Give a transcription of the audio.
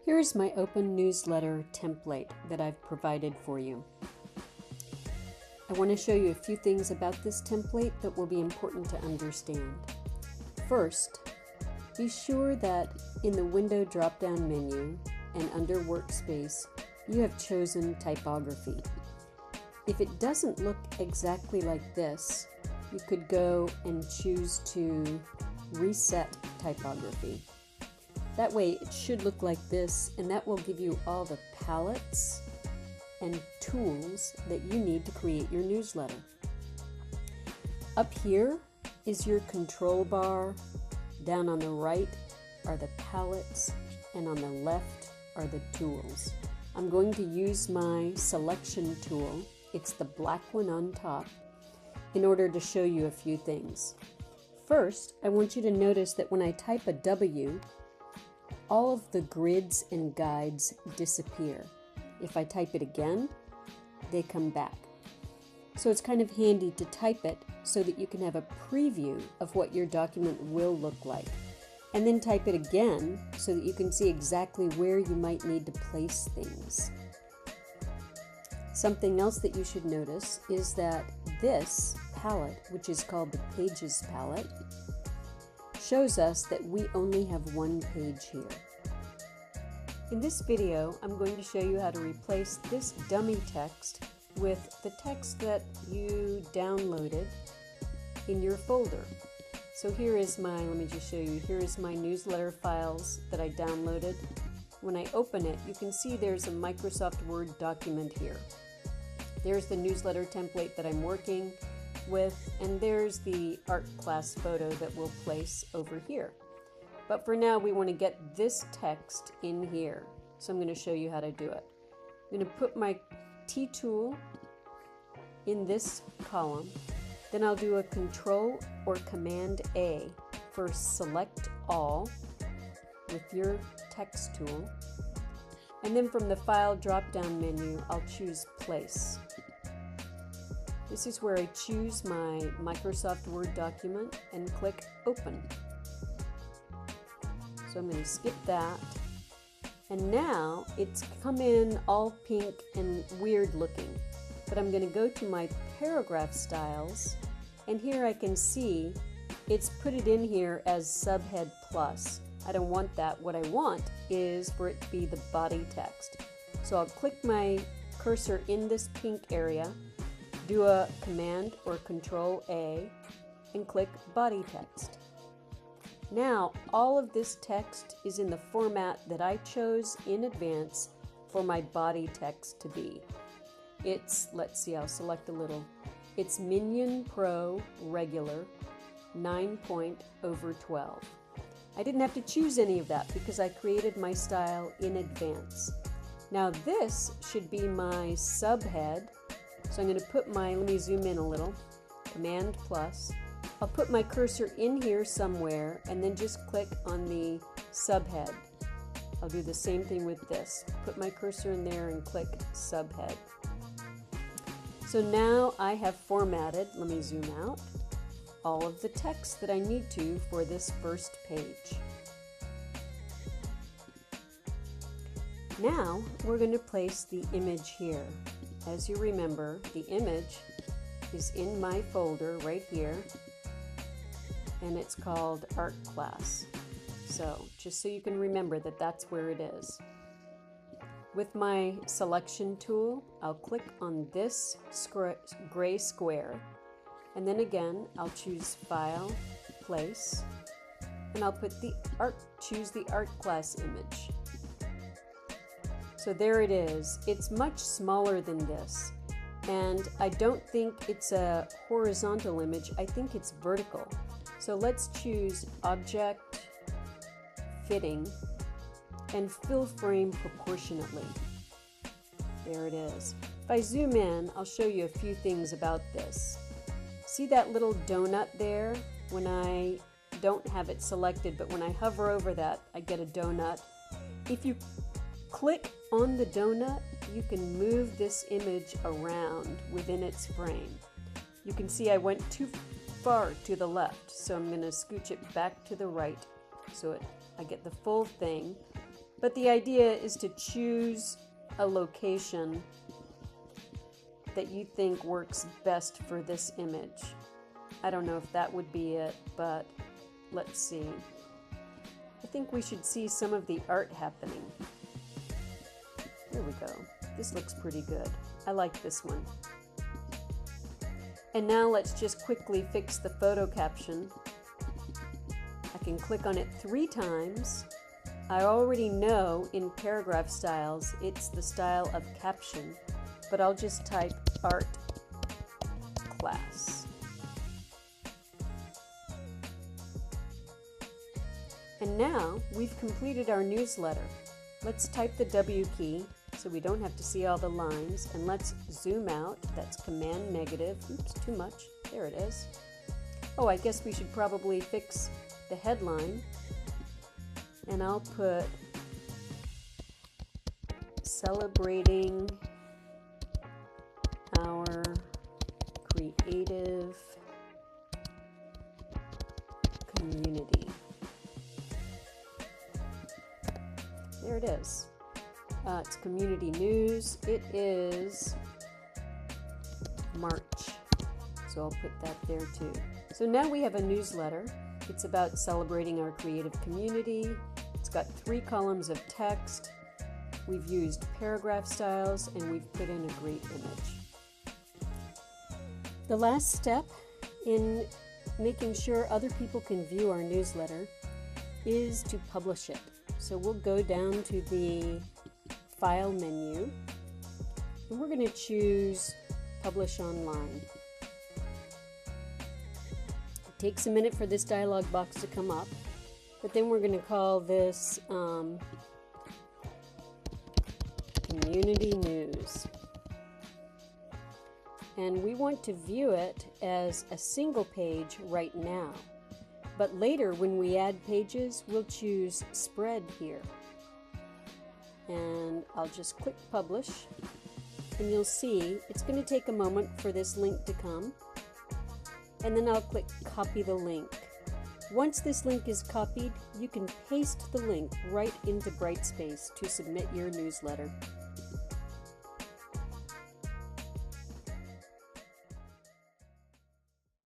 Here's my open newsletter template that I've provided for you. I want to show you a few things about this template that will be important to understand. First, be sure that in the window drop-down menu and under Workspace, you have chosen typography. If it doesn't look exactly like this, you could go and choose to reset typography. That way it should look like this, and that will give you all the palettes and tools that you need to create your newsletter. Up here is your control bar. Down on the right are the palettes, and on the left are the tools. I'm going to use my selection tool, it's the black one on top, in order to show you a few things. First, I want you to notice that when I type a W, all of the grids and guides disappear. If I type it again, they come back. So it's kind of handy to type it so that you can have a preview of what your document will look like. And then type it again so that you can see exactly where you might need to place things. Something else that you should notice is that this palette, which is called the Pages palette, shows us that we only have one page here. In this video, I'm going to show you how to replace this dummy text with the text that you downloaded in your folder. So here is let me just show you, here is my newsletter files that I downloaded. When I open it, you can see there's a Microsoft Word document here. There's the newsletter template that I'm working with, and there's the art class photo that we'll place over here. But for now, we want to get this text in here. So I'm going to show you how to do it. I'm going to put my T tool in this column. Then I'll do a Control or Command A for select all with your text tool. And then from the File drop-down menu, I'll choose Place. This is where I choose my Microsoft Word document and click Open. So I'm going to skip that. And now it's come in all pink and weird looking. But I'm going to go to my paragraph styles, and here I can see it's put it in here as subhead plus. I don't want that. What I want is for it to be the body text. So I'll click my cursor in this pink area, do a Command or Control A, and click Body Text. Now all of this text is in the format that I chose in advance for my body text to be. It's, let's see, I'll select a little. It's Minion Pro Regular 9./12. I didn't have to choose any of that because I created my style in advance. Now this should be my subhead. So I'm going to put my, let me zoom in a little, Command plus. I'll put my cursor in here somewhere and then just click on the subhead. I'll do the same thing with this. Put my cursor in there and click subhead. So now I have formatted, let me zoom out, all of the text that I need to for this first page. Now we're going to place the image here. As you remember, the image is in my folder right here, and it's called Art Class. So just so you can remember that that's where it is. With my selection tool, I'll click on this gray square, and then again I'll choose File, Place, and I'll put choose the Art Class image. So there it is. It's much smaller than this, and I don't think it's a horizontal image, I think it's vertical. So let's choose Object, Fitting, and Fill Frame Proportionately. There it is. If I zoom in, I'll show you a few things about this. See that little donut there? When I don't have it selected, but when I hover over that, I get a donut. If you click on the donut, you can move this image around within its frame. You can see I went too far to the left, so I'm going to scooch it back to the right so I get the full thing. But the idea is to choose a location that you think works best for this image. I don't know if that would be it, but let's see. I think we should see some of the art happening. There we go. This looks pretty good. I like this one. And now let's just quickly fix the photo caption. I can click on it 3 times. I already know in paragraph styles it's the style of caption, but I'll just type art class. And now we've completed our newsletter. Let's type the W key so we don't have to see all the lines, and let's zoom out. That's Command negative. Oops, too much. There it is. Oh, I guess we should probably fix the headline, and I'll put celebrating our creative community. There it is. It's community news. It is March, so I'll put that there too. So now we have a newsletter. It's about celebrating our creative community. It's got 3 columns of text. We've used paragraph styles, and we've put in a great image. The last step in making sure other people can view our newsletter is to publish it. So we'll go down to the File menu, and we're going to choose Publish Online. It takes a minute for this dialog box to come up, but then we're going to call this Community News. And we want to view it as a single page right now. But later, when we add pages, we'll choose Spread here. And I'll just click Publish, and you'll see it's going to take a moment for this link to come, and then I'll click Copy the link. Once this link is copied, you can paste the link right into Brightspace to submit your newsletter.